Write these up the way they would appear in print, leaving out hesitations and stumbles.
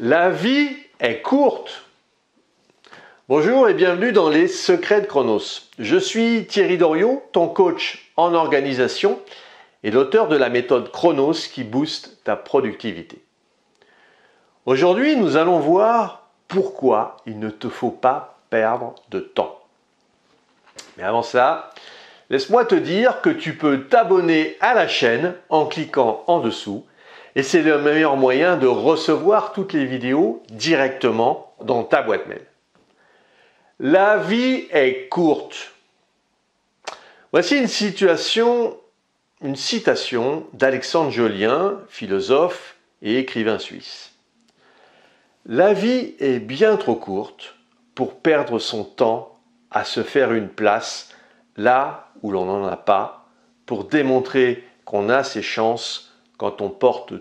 La vie est courte. Bonjour et bienvenue dans les secrets de Chronos. Je suis Thierry Doriot, ton coach en organisation et l'auteur de la méthode Chronos qui booste ta productivité. Aujourd'hui, nous allons voir pourquoi il ne te faut pas perdre de temps. Mais avant ça, laisse-moi te dire que tu peux t'abonner à la chaîne en cliquant en dessous et c'est le meilleur moyen de recevoir toutes les vidéos directement dans ta boîte mail. La vie est courte. Voici une citation d'Alexandre Jolien, philosophe et écrivain suisse. La vie est bien trop courte pour perdre son temps à se faire une place là où l'on n'en a pas, pour démontrer qu'on a ses chances quand on porte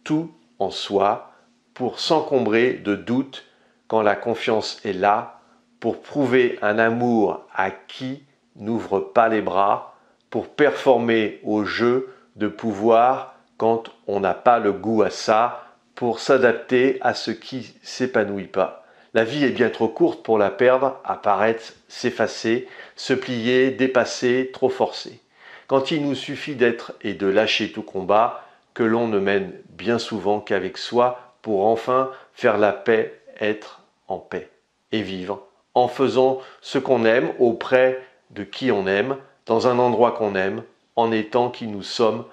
tout en soi, pour s'encombrer de doutes quand la confiance est là, pour prouver un amour à qui n'ouvre pas les bras, pour performer au jeu de pouvoir quand on n'a pas le goût à ça, pour s'adapter à ce qui s'épanouit pas. La vie est bien trop courte pour la perdre, apparaître, s'effacer, se plier, dépasser, trop forcer. Quand il nous suffit d'être et de lâcher tout combat, que l'on ne mène bien souvent qu'avec soi pour enfin faire la paix, être en paix et vivre en faisant ce qu'on aime auprès de qui on aime, dans un endroit qu'on aime, en étant qui nous sommes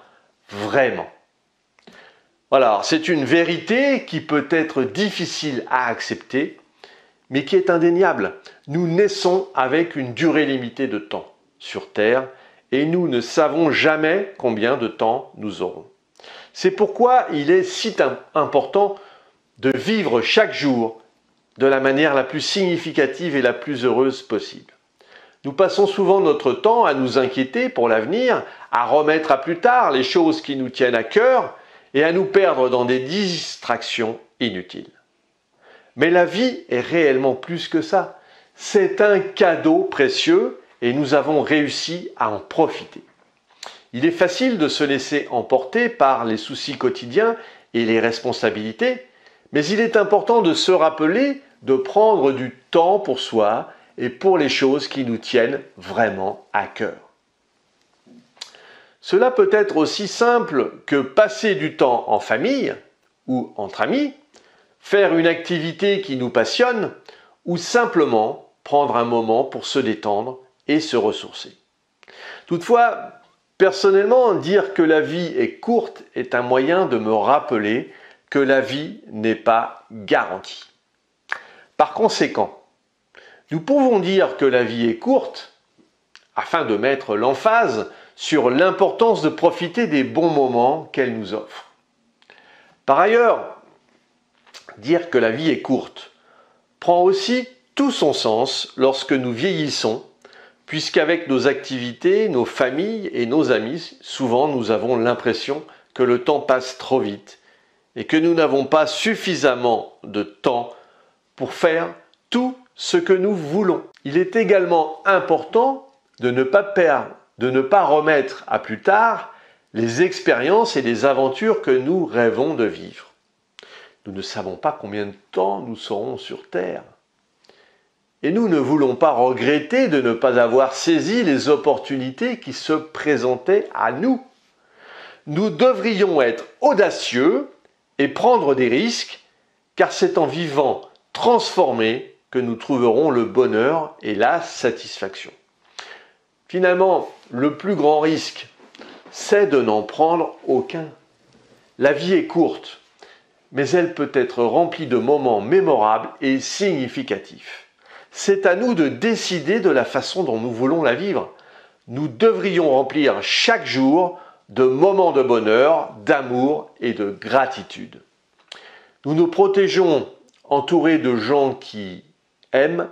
vraiment. Voilà, c'est une vérité qui peut être difficile à accepter, mais qui est indéniable. Nous naissons avec une durée limitée de temps sur Terre et nous ne savons jamais combien de temps nous aurons. C'est pourquoi il est si important de vivre chaque jour de la manière la plus significative et la plus heureuse possible. Nous passons souvent notre temps à nous inquiéter pour l'avenir, à remettre à plus tard les choses qui nous tiennent à cœur et à nous perdre dans des distractions inutiles. Mais la vie est réellement plus que ça. C'est un cadeau précieux et nous avons réussi à en profiter. Il est facile de se laisser emporter par les soucis quotidiens et les responsabilités, mais il est important de se rappeler de prendre du temps pour soi et pour les choses qui nous tiennent vraiment à cœur. Cela peut être aussi simple que passer du temps en famille ou entre amis, faire une activité qui nous passionne ou simplement prendre un moment pour se détendre et se ressourcer. Toutefois, personnellement, dire que la vie est courte est un moyen de me rappeler que la vie n'est pas garantie. Par conséquent, nous pouvons dire que la vie est courte afin de mettre l'emphase sur l'importance de profiter des bons moments qu'elle nous offre. Par ailleurs, dire que la vie est courte prend aussi tout son sens lorsque nous vieillissons, puisqu'avec nos activités, nos familles et nos amis, souvent nous avons l'impression que le temps passe trop vite et que nous n'avons pas suffisamment de temps pour faire tout ce que nous voulons. Il est également important de ne pas remettre à plus tard les expériences et les aventures que nous rêvons de vivre. Nous ne savons pas combien de temps nous serons sur Terre. Et nous ne voulons pas regretter de ne pas avoir saisi les opportunités qui se présentaient à nous. Nous devrions être audacieux et prendre des risques, car c'est en vivant transformé que nous trouverons le bonheur et la satisfaction. Finalement, le plus grand risque, c'est de n'en prendre aucun. La vie est courte, mais elle peut être remplie de moments mémorables et significatifs. C'est à nous de décider de la façon dont nous voulons la vivre. Nous devrions remplir chaque jour de moments de bonheur, d'amour et de gratitude. Nous nous protégeons entourés de gens qui aiment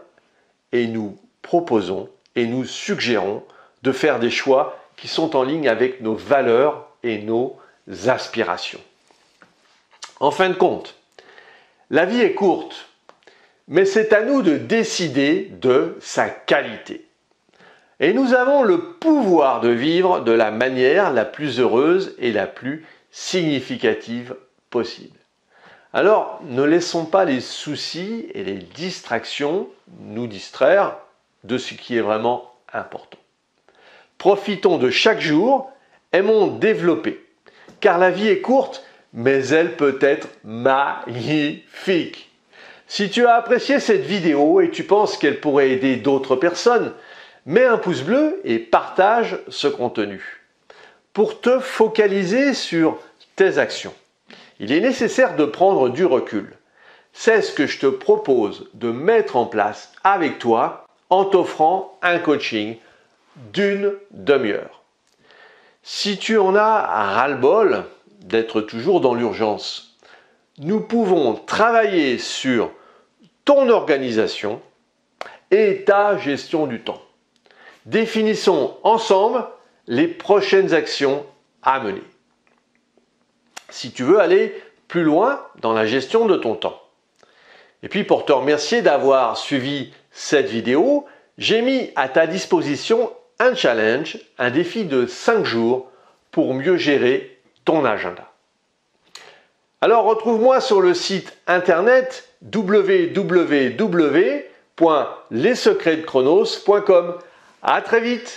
et nous proposons et nous suggérons de faire des choix qui sont en ligne avec nos valeurs et nos aspirations. En fin de compte, la vie est courte, mais c'est à nous de décider de sa qualité. Et nous avons le pouvoir de vivre de la manière la plus heureuse et la plus significative possible. Alors, ne laissons pas les soucis et les distractions nous distraire de ce qui est vraiment important. Profitons de chaque jour, aimons développer, car la vie est courte, mais elle peut être magnifique. Si tu as apprécié cette vidéo et tu penses qu'elle pourrait aider d'autres personnes, mets un pouce bleu et partage ce contenu. Pour te focaliser sur tes actions, il est nécessaire de prendre du recul. C'est ce que je te propose de mettre en place avec toi en t'offrant un coaching d'une demi-heure. Si tu en as ras-le-bol d'être toujours dans l'urgence, nous pouvons travailler sur ton organisation et ta gestion du temps. Définissons ensemble les prochaines actions à mener. Si tu veux aller plus loin dans la gestion de ton temps. Et puis pour te remercier d'avoir suivi cette vidéo, j'ai mis à ta disposition un challenge, un défi de 5 jours pour mieux gérer ton agenda. Alors retrouve-moi sur le site internet www.lessecretsdechronos.com. À très vite!